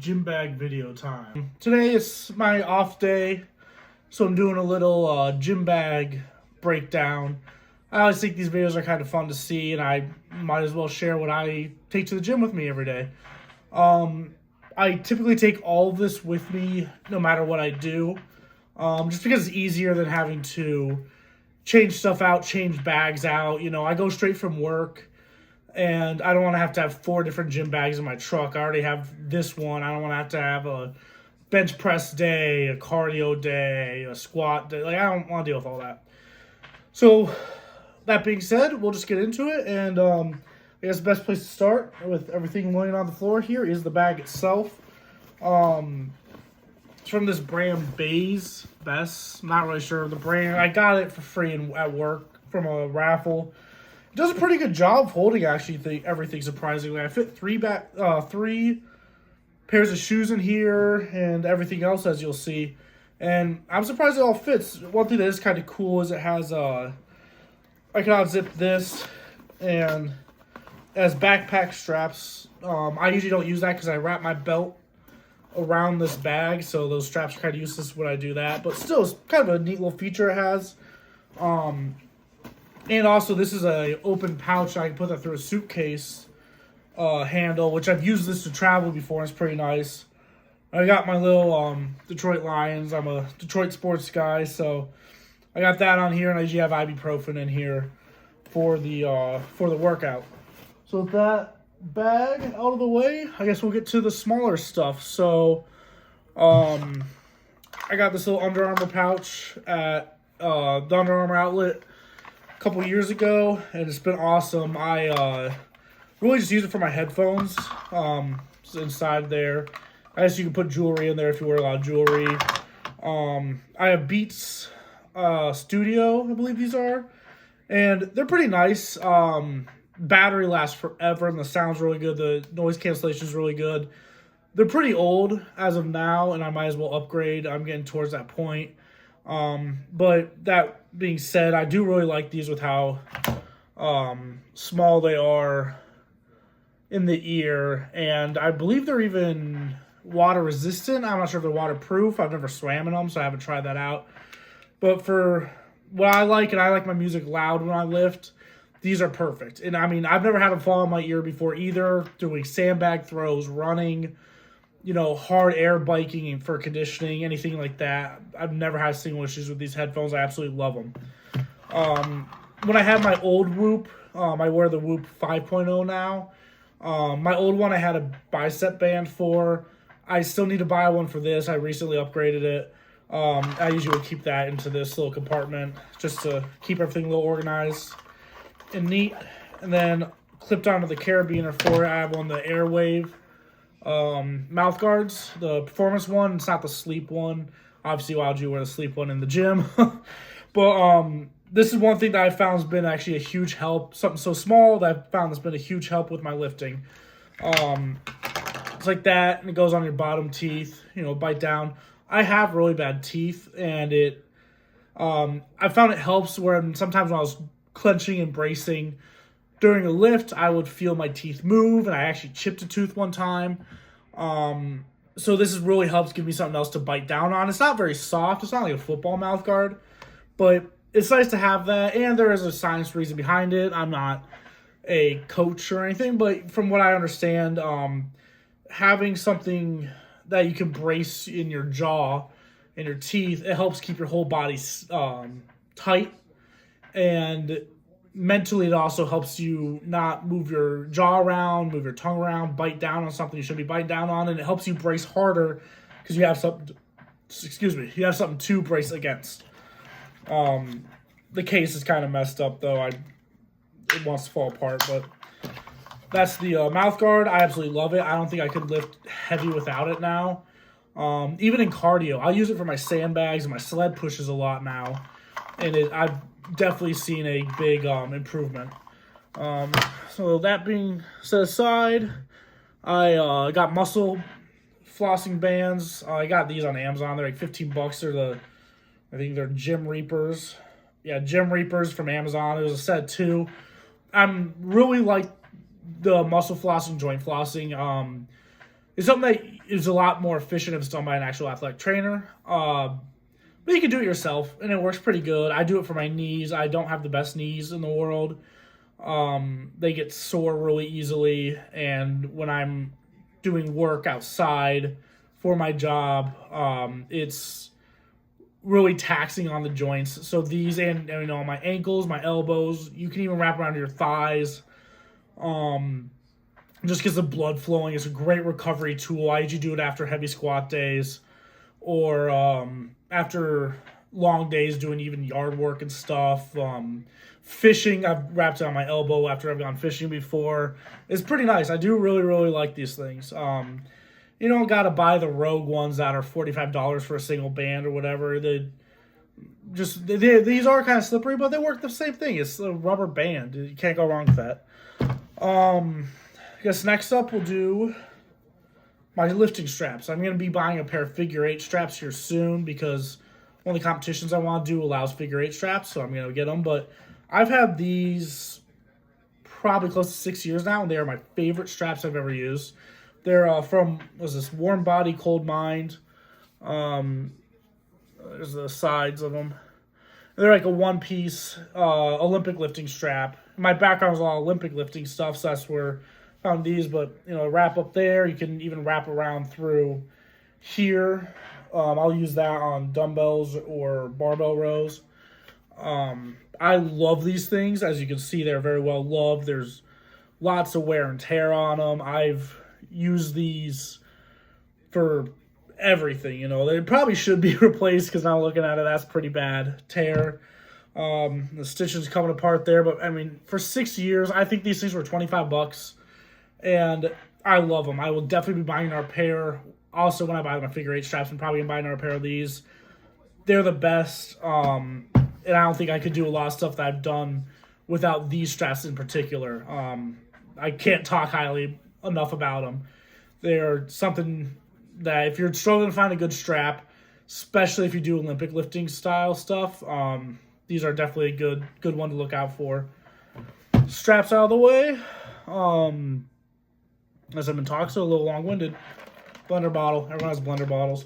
gym bag video time. Today is my off day, so I'm doing a little gym bag breakdown. I always think these videos are kind of fun to see, and I might as well share what I take to the gym with me every day. I typically take all of this with me no matter what I do, just because it's easier than having to change stuff out, change bags out. You know, I go straight from work, and I don't want to have 4 different gym bags in my truck. I already have this one. I don't want to have a bench press day, a cardio day, a squat day. Like, I don't want to deal with all that. So, that being said, we'll just get into it. And I guess the best place to start with everything laying on the floor here is the bag itself. It's from this brand Bess. Not really sure of the brand. I got it for free at work from a raffle. It does a pretty good job holding everything surprisingly. I fit 3 pairs of shoes in here and everything else, as you'll see. And I'm surprised it all fits. One thing that is kind of cool is it has I can unzip this, and it has backpack straps. I usually don't use that because I wrap my belt around this bag, so those straps are kind of useless when I do that. But still, it's kind of a neat little feature it has. And also, this is a open pouch. I can put that through a suitcase handle, which I've used this to travel before. It's pretty nice. I got my little Detroit Lions. I'm a Detroit sports guy, so I got that on here, and I usually have ibuprofen in here for the workout. So with that bag out of the way, I guess we'll get to the smaller stuff. So I got this little Under Armour pouch at the Under Armour outlet a couple years ago, and it's been awesome. I really just use it for my headphones. It's inside there. I guess you can put jewelry in there if you wear a lot of jewelry. I have Beats Studio, I believe these are, and they're pretty nice. Battery lasts forever, and the sound's really good. The noise cancellation is really good. They're pretty old as of now, and I might as well upgrade. I'm getting towards that point. But that being said, I do really like these with how small they are in the ear, and I believe they're even water resistant. I'm not sure if they're waterproof. I've never swam in them, so I haven't tried that out. But for what I like, and I like my music loud when I lift, these are perfect. And I mean, I've never had them fall in my ear before either, doing sandbag throws, running, you know, hard air biking and for conditioning, anything like that. I've never had single issues with these headphones. I absolutely love them. When I had my old Whoop, I wear the Whoop 5.0 now. My old one I had a bicep band for. I still need to buy one for this. I recently upgraded it. I usually would keep that into this little compartment just to keep everything a little organized and neat. And then clipped onto the carabiner for it, I have one of the Airwave mouth guards, the performance one. It's not the sleep one. Obviously, why would you wear the sleep one in the gym? But this is one thing that I found has been actually a huge help. Something so small that I've found that's been a huge help with my lifting. It's like that, and it goes on your bottom teeth, you know, bite down. I have really bad teeth, and I found it helps where sometimes when I was clenching and bracing during a lift, I would feel my teeth move, and I actually chipped a tooth one time. So this really helps give me something else to bite down on. It's not very soft. It's not like a football mouth guard, but it's nice to have that, and there is a science reason behind it. I'm not a coach or anything, but from what I understand, having something that you can brace in your jaw and your teeth, it helps keep your whole body tight, and mentally it also helps you not move your jaw around, move your tongue around, bite down on something you should be biting down on, and it helps you brace harder because you have something to brace against. The case is kind of messed up though. It wants to fall apart, but that's the mouth guard. I absolutely love it. I don't think I could lift heavy without it now. Even in cardio, I use it for my sandbags, and my sled pushes a lot now, and I've definitely seen a big improvement. So that being set aside, I got muscle flossing bands. I got these on Amazon. They're like $15. I think they're Gym Reapers. Yeah, Gym Reapers from Amazon. It was a set of 2. I'm really like the muscle flossing, joint flossing. It's something that is a lot more efficient if it's done by an actual athletic trainer. But you can do it yourself, and it works pretty good. I do it for my knees. I don't have the best knees in the world. They get sore really easily, and when I'm doing work outside for my job, it's really taxing on the joints. So these, and my ankles, my elbows, you can even wrap around your thighs. Just gets the blood flowing. It's a great recovery tool. I usually do it after heavy squat days, or after long days doing even yard work and stuff. Fishing, I've wrapped it on my elbow after I've gone fishing before. It's pretty nice. I do really, really like these things. You don't got to buy the Rogue ones that are $45 for a single band or whatever. These are kind of slippery, but they work the same thing. It's a rubber band. You can't go wrong with that. I guess next up we'll do my lifting straps. I'm going to be buying a pair of figure 8 straps here soon because one of the competitions I want to do allows figure 8 straps, so I'm going to get them. But I've had these probably close to 6 years now, and they are my favorite straps I've ever used. They're from, Warm Body, Cold Mind. There's the sides of them. They're like a one-piece Olympic lifting strap. My background is a lot of Olympic lifting stuff, so that's where I found these. But, wrap up there. You can even wrap around through here. I'll use that on dumbbells or barbell rows. I love these things. As you can see, they're very well loved. There's lots of wear and tear on them. I've used these for everything. They probably should be replaced because now looking at it, that's pretty bad tear. The stitching's coming apart there, but for 6 years, I think these things were $25, and I love them. I will definitely be buying another pair. Also, when I buy my figure 8 straps, I'm probably gonna buy another pair of these. They're the best, and I don't think I could do a lot of stuff that I've done without these straps in particular. I can't talk highly enough about them. They're something that if you're struggling to find a good strap, especially if you do Olympic lifting style stuff, these are definitely a good one to look out for. Straps out of the way. As I've been talking, so a little long-winded. Blender bottle. Everyone has blender bottles.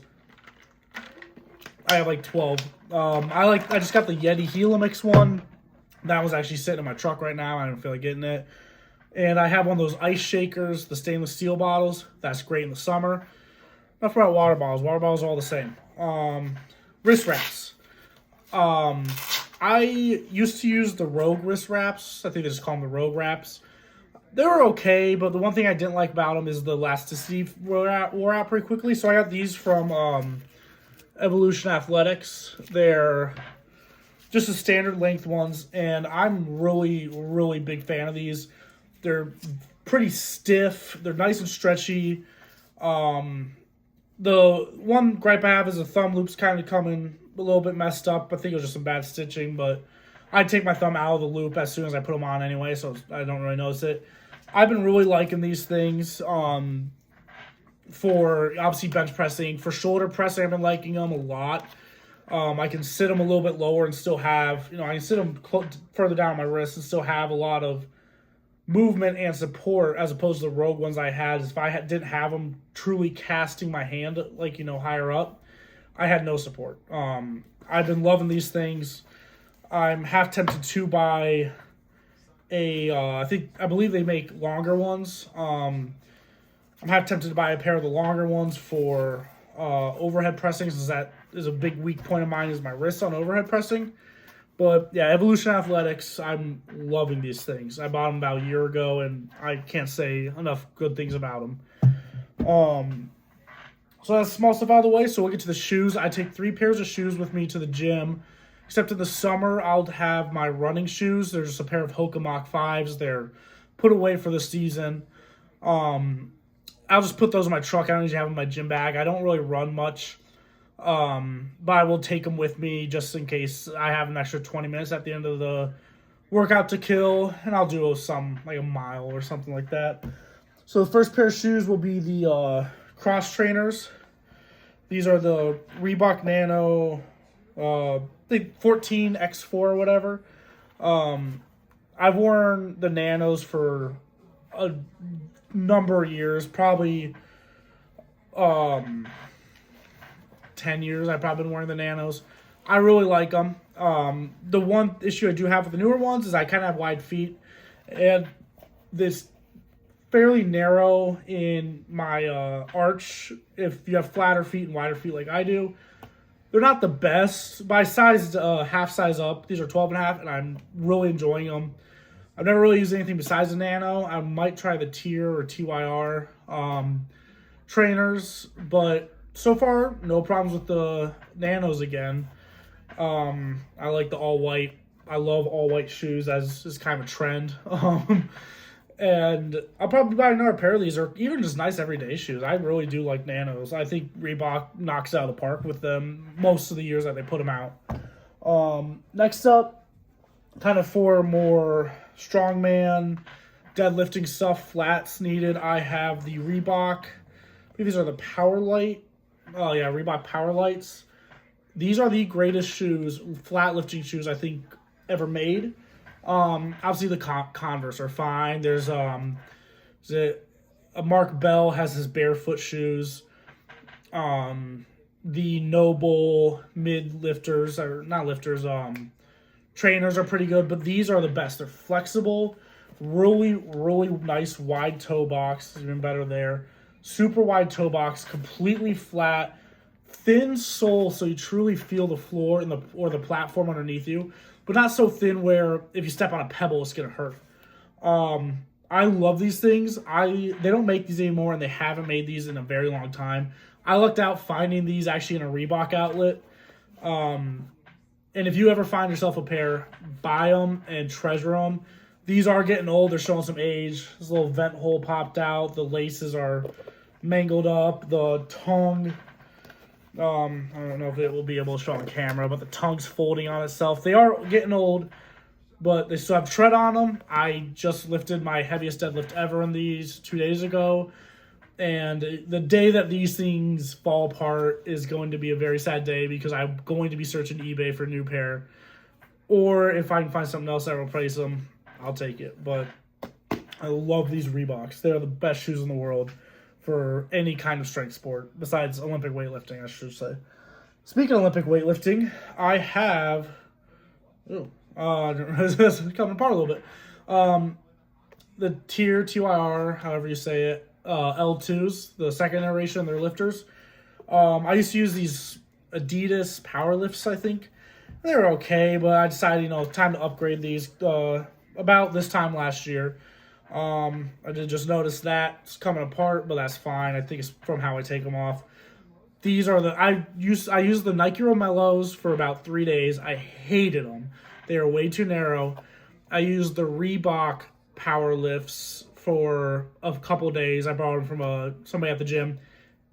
I have like 12. I just got the Yeti Helix one. That was actually sitting in my truck right now. I don't feel like getting it. And I have one of those ice shakers, the stainless steel bottles. That's great in the summer. Enough about water bottles. Water bottles are all the same. Wrist wraps. I used to use the Rogue wrist wraps. I think they just call them the Rogue wraps. They were okay, but the one thing I didn't like about them is the elasticity wore out pretty quickly. So I got these from Evolution Athletics. They're just the standard length ones, and I'm really, really big fan of these. They're pretty stiff. They're nice and stretchy. The one gripe I have is the thumb loop's kind of coming a little bit messed up. I think it was just some bad stitching, but I take my thumb out of the loop as soon as I put them on anyway, so I don't really notice it. I've been really liking these things for obviously bench pressing. For shoulder pressing, I've been liking them a lot. I can sit them a little bit lower and still have, I can sit them further down on my wrist and still have a lot of movement and support, as opposed to the Rogue ones I had. If I didn't have them truly casting my hand higher up, I had no support. I've been loving these things. I'm half tempted to buy I believe they make longer ones. I'm half tempted to buy a pair of the longer ones for overhead pressing, since that is a big weak point of mine, is my wrist on overhead pressing. But yeah, Evolution Athletics, I'm loving these things. I bought them about a year ago, and I can't say enough good things about them. So that's small stuff out of the way. So we'll get to the shoes. I take 3 pairs of shoes with me to the gym. Except in the summer, I'll have my running shoes. There's just a pair of Hoka Mach 5s. They're put away for the season. I'll just put those in my truck. I don't usually have them in my gym bag. I don't really run much. But I will take them with me just in case I have an extra 20 minutes at the end of the workout to kill. And I'll do some, like a mile or something like that. So the first pair of shoes will be the cross trainers. These are the Reebok Nano, I think 14X4 or whatever. I've worn the Nanos for a number of years, probably um, 10 years I've probably been wearing the Nanos. I really like them. The one issue I do have with the newer ones is I kind of have wide feet, and this fairly narrow in my arch. If you have flatter feet and wider feet like I do, they're not the best. By size, half size up. These are 12 and a half, and I'm really enjoying them. I've never really used anything besides the Nano. I might try the Tier or TYR trainers, but so far, no problems with the Nanos again. I like the all white. I love all white shoes as is kind of a trend. And I'll probably buy another pair of these, or even just nice everyday shoes. I really do like Nanos. I think Reebok knocks it out of the park with them most of the years that they put them out. Next up, kind of for more strongman, deadlifting stuff, flats needed, I have the Reebok. I think these are the Power Light. Oh yeah, Reebok Power Lights. These are the greatest shoes, flat lifting shoes I think ever made. Obviously the Converse are fine. There's Mark Bell has his barefoot shoes. The Noble mid lifters, or not lifters, trainers are pretty good, but these are the best. They're flexible, really, really nice wide toe box, even better there. Super wide toe box, completely flat, thin sole, so you truly feel the floor and the platform underneath you, but not so thin where if you step on a pebble, it's gonna hurt. I love these things. They don't make these anymore, and they haven't made these in a very long time. I lucked out finding these actually in a Reebok outlet. And if you ever find yourself a pair, buy them and treasure them. These are getting old. They're showing some age. This little vent hole popped out. The laces are mangled up. The tongue, I don't know if it will be able to show on camera, but the tongue's folding on itself. They are getting old, but they still have tread on them. I just lifted my heaviest deadlift ever in these 2 days ago. And the day that these things fall apart is going to be a very sad day, because I'm going to be searching eBay for a new pair. Or if I can find something else that will replace them, I'll take it. But I love these Reeboks. They're the best shoes in the world for any kind of strength sport, besides Olympic weightlifting, I should say. Speaking of Olympic weightlifting, I have... it's coming apart a little bit. The Tier, TYR, however you say it, L2s, the second iteration, they're lifters. I used to use these Adidas Power Lifts, I think. They were okay, but I decided, time to upgrade these about this time last year. I did just notice that it's coming apart, but that's fine. I think it's from how I take them off. These are I used the Nike Romellos for about 3 days. I hated them. They are way too narrow. I used the Reebok Power Lifts for a couple days. I borrowed them from somebody at the gym.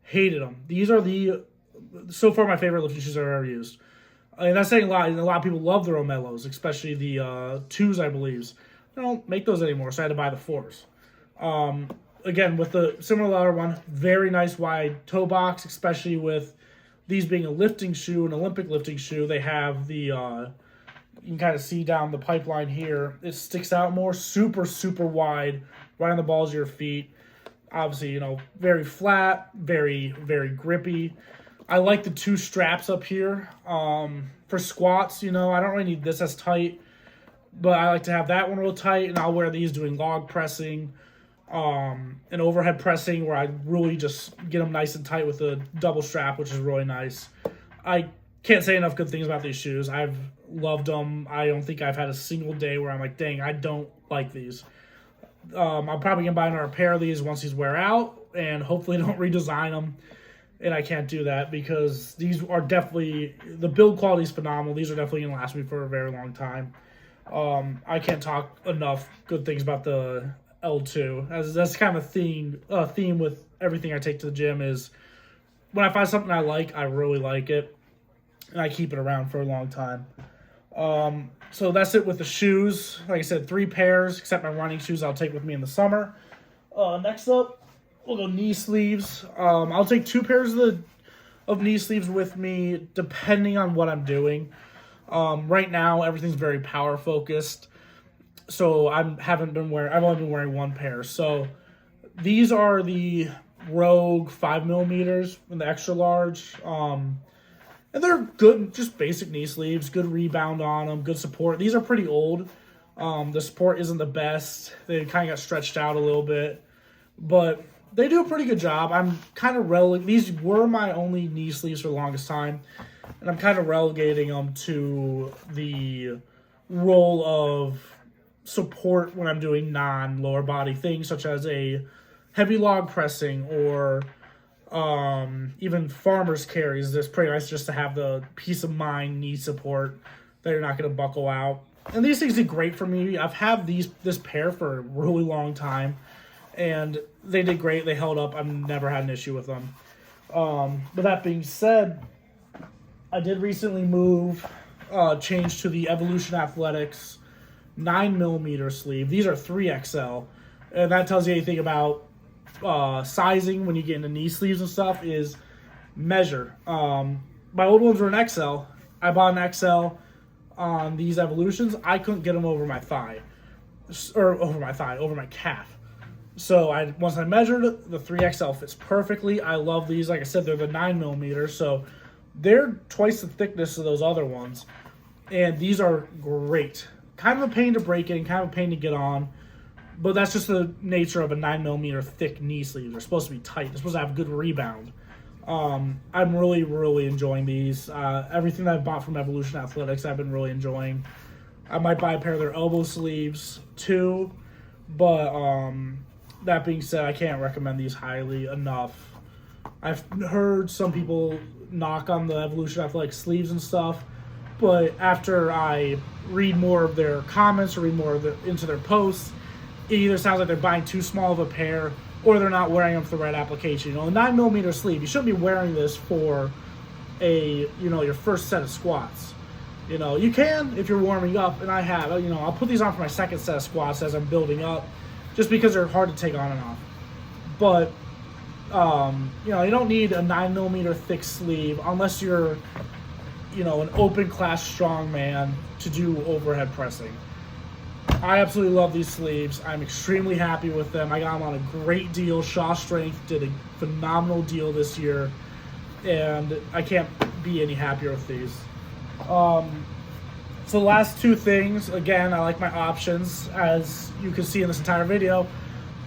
Hated them. These are so far my favorite lifting shoes I've ever used. And that's saying a lot. And a lot of people love the Romellos, especially the 2s, I believe. They don't make those anymore, so I had to buy the 4s. Again, with the similar leather one, very nice wide toe box, especially with these being a lifting shoe, an Olympic lifting shoe. They have the, you can kind of see down the pipeline here. It sticks out more, super, super wide, right on the balls of your feet. Obviously, very flat, very, very grippy. I like the 2 straps up here. For squats, I don't really need this as tight, but I like to have that one real tight, and I'll wear these doing log pressing, and overhead pressing, where I really just get them nice and tight with a double strap, which is really nice. I can't say enough good things about these shoes. I've loved them. I don't think I've had a single day where I'm like, dang, I don't like these. I'm probably going to buy another pair of these once these wear out, and hopefully don't redesign them. And I can't do that because these are definitely, the build quality is phenomenal. These are definitely going to last me for a very long time. I can't talk enough good things about the L2. That's kind of a theme with everything I take to the gym is when I find something I like, I really like it. And I keep it around for a long time. So that's it with the shoes. Like I said, 3 pairs, except my running shoes I'll take with me in the summer. Next up, we'll go knee sleeves. I'll take 2 pairs of knee sleeves with me, depending on what I'm doing. Right now, everything's very power focused, so I've only been wearing 1 pair. So these are the Rogue 5mm in the extra large. And they're good, just basic knee sleeves, good rebound on them, good support. These are pretty old. The support isn't the best. They kind of got stretched out a little bit, but they do a pretty good job. I'm kind of these were my only knee sleeves for the longest time, and I'm kind of relegating them to the role of support when I'm doing non-lower body things, such as a heavy log pressing or even farmer's carries. It's pretty nice just to have the peace of mind knee support that you're not going to buckle out. And these things did great for me. I've had this pair for a really long time, and they did great. They held up. I've never had an issue with them. But that being said, I did recently change to the Evolution Athletics 9mm sleeve. These are 3XL, and that tells you anything about sizing when you get into knee sleeves and stuff is measure. My old ones were an XL. I bought an XL on these Evolutions. I couldn't get them over my thigh, or over my calf. So once I measured it, the 3XL fits perfectly. I love these. Like I said, they're the 9mm, so they're twice the thickness of those other ones, and these are great. Kind of a pain to break in, kind of a pain to get on. But that's just the nature of a 9mm thick knee sleeve. They're supposed to be tight. They're supposed to have good rebound. I'm really, really enjoying these. Everything that I've bought from Evolution Athletics, I've been really enjoying. I might buy a pair of their elbow sleeves too. But that being said, I can't recommend these highly enough. I've heard some people knock on the Evolution Athletics sleeves and stuff. But after I read more of their comments or read more into their posts, it either sounds like they're buying too small of a pair or they're not wearing them for the right application. You know, a 9mm sleeve, you shouldn't be wearing this for your first set of squats. You know, you can if you're warming up, and I have. I'll put these on for my second set of squats as I'm building up, just because they're hard to take on and off. But, you don't need a 9mm thick sleeve unless you're, an open class strongman to do overhead pressing. I absolutely love these sleeves. I'm extremely happy with them. I got them on a great deal. Shaw Strength did a phenomenal deal this year, and I can't be any happier with these. So the last two things, again, I like my options, as you can see in this entire video,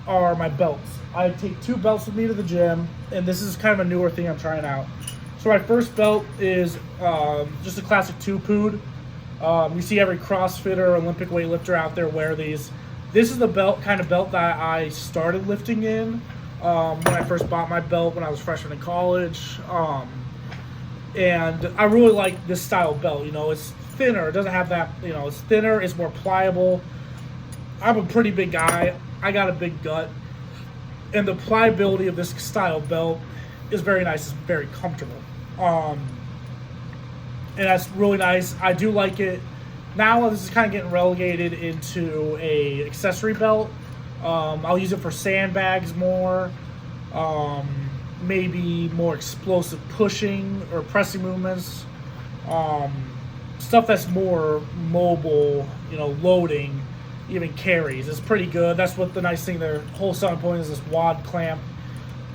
are my belts. I take 2 belts with me to the gym, and this is kind of a newer thing I'm trying out. So my first belt is just a classic 2-pood. You see every CrossFitter, Olympic weightlifter out there wear these. This is the kind of belt that I started lifting in when I first bought my belt when I was a freshman in college. And I really like this style of belt. It's thinner. It doesn't have that, it's thinner. It's more pliable. I'm a pretty big guy. I got a big gut. And the pliability of this style belt is very nice. It's very comfortable. And that's really nice. I do like it. Now this is kind of getting relegated into a accessory belt. I'll use it for sandbags more. Maybe more explosive pushing or pressing movements. Stuff that's more mobile, loading, even carries. It's pretty good. That's what the nice thing, their whole selling point is this wad clamp.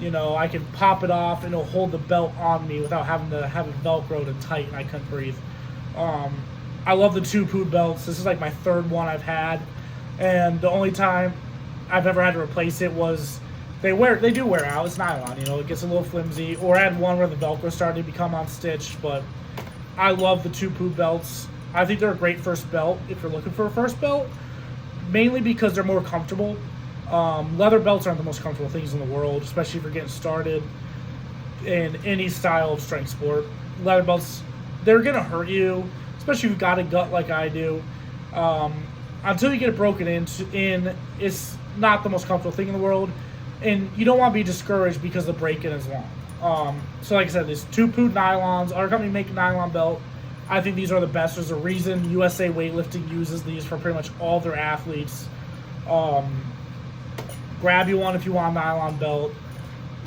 I can pop it off and it'll hold the belt on me without having to have it Velcroed and tight and I couldn't breathe. I love the 2-pood belts. This is like my third one I've had. And the only time I've ever had to replace it was they do wear out. It's nylon, it gets a little flimsy. Or I had one where the Velcro started to become unstitched. But I love the 2-pood belts. I think they're a great first belt if you're looking for a first belt. Mainly because they're more comfortable. Leather belts aren't the most comfortable things in the world, especially if you're getting started in any style of strength sport. Leather belts, they're going to hurt you, especially if you've got a gut like I do. Until you get it broken in, it's not the most comfortable thing in the world, and you don't want to be discouraged because the break-in is long. So like I said, these 2-pood nylons, our company make a nylon belt. I think these are the best. There's a reason USA Weightlifting uses these for pretty much all their athletes. Grab you one if you want a nylon belt.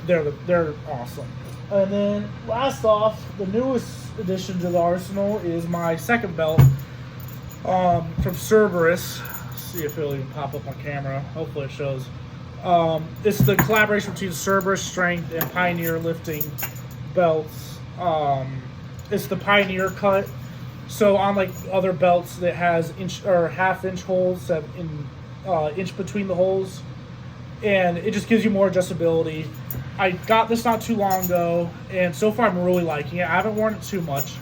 They're awesome. And then last off, the newest addition to the arsenal is my second belt from Cerberus. Let's see if it'll even pop up on camera. Hopefully it shows. It's the collaboration between Cerberus Strength and Pioneer Lifting belts. It's the Pioneer cut. So unlike other belts that has inch or half-inch holes that inch between the holes, and it just gives you more adjustability. I got this not too long ago, and so far I'm really liking it. I haven't worn it too much,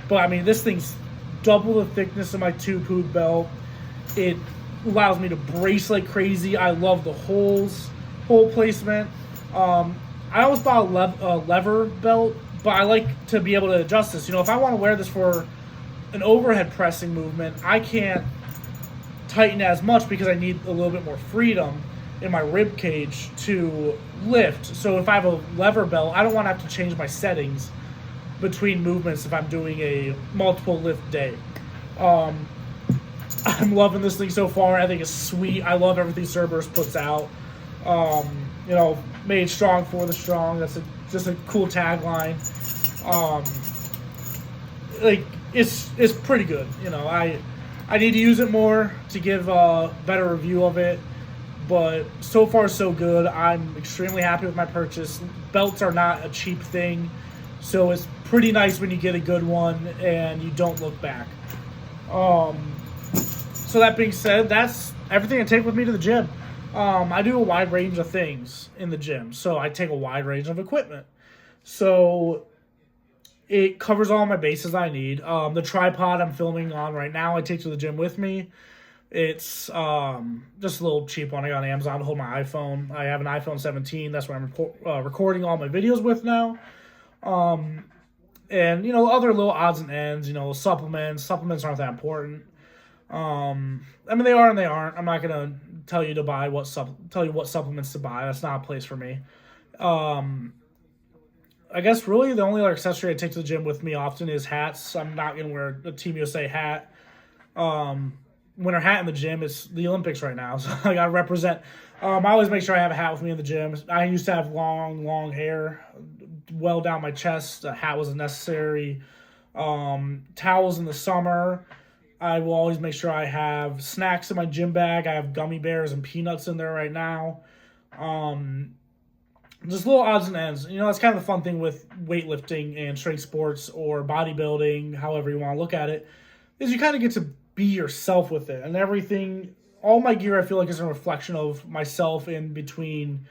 but I mean, this thing's double the thickness of my two-hoop belt. It allows me to brace like crazy. I love the hole placement. I always bought a lever belt, but I like to be able to adjust this. You know, if I want to wear this for an overhead pressing movement, I can't tighten as much because I need a little bit more freedom in my rib cage to lift. So if I have a lever belt, I don't want to have to change my settings between movements if I'm doing a multiple lift day. I'm loving this thing so far. I think it's sweet. I love everything Cerberus puts out. You know, made strong for the strong. That's just a cool tagline. Like it's pretty good. You know, I need to use it more to give a better review of it. But so far, so good. I'm extremely happy with my purchase. Belts are not a cheap thing, so it's pretty nice when you get a good one and you don't look back. So that being said, that's everything I take with me to the gym. I do a wide range of things in the gym, so I take a wide range of equipment. So it covers all my bases I need. The tripod I'm filming on right now, I take to the gym with me. It's just a little cheap one I got on Amazon to hold my iPhone. I have an iPhone 17. That's what I'm recording all my videos with now. And, you know, other little odds and ends, you know, supplements. Supplements aren't that important. I mean, they are and they aren't. I'm not going to tell you what supplements to buy. That's not a place for me. I guess really the only other accessory I take to the gym with me often is hats. I'm not going to wear a Team USA hat. Winter hat in the gym. It's the Olympics right now, so I gotta represent. I always make sure I have a hat with me in the gym. I used to have long hair, well down my chest. A hat wasn't necessary. Towels in the summer. I will always make sure I have snacks in my gym bag. I have gummy bears and peanuts in there right now. Just little odds and ends. You know, that's kind of the fun thing with weightlifting and strength sports or bodybuilding, however you want to look at it, is you kind of get to be yourself with it. And everything, all my gear I feel like is a reflection of myself in between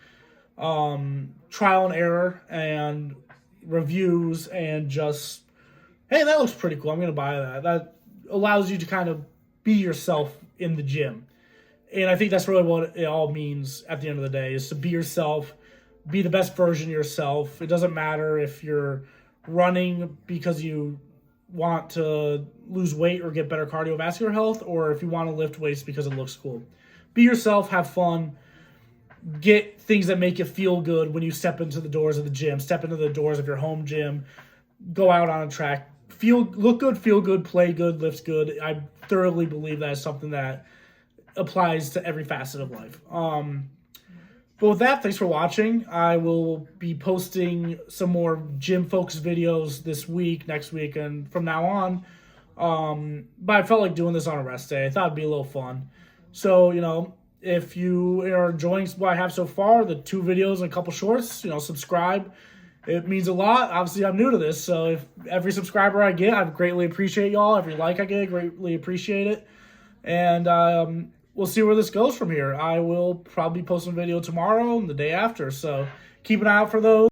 trial and error and reviews and just, hey, that looks pretty cool. I'm going to buy that. That allows you to kind of be yourself in the gym. And I think that's really what it all means at the end of the day, is to be yourself, be the best version of yourself. It doesn't matter if you're running because you want to lose weight or get better cardiovascular health, or if you want to lift weights because it looks cool. Be yourself, have fun, get things that make you feel good when you step into the doors of the gym, step into the doors of your home gym, go out on a track, look good, feel good, play good, lift good. I thoroughly believe that is something that applies to every facet of life. But with that, thanks for watching. I will be posting some more gym-focused videos this week, next week, and from now on. But I felt like doing this on a rest day. I thought it'd be a little fun. So, you know, if you are enjoying what I have so far, the 2 videos and a couple shorts, you know, subscribe. It means a lot. Obviously, I'm new to this, so if every subscriber I get, I greatly appreciate y'all. Every like I get, I greatly appreciate it. And we'll see where this goes from here. I will probably post a video tomorrow and the day after, so keep an eye out for those.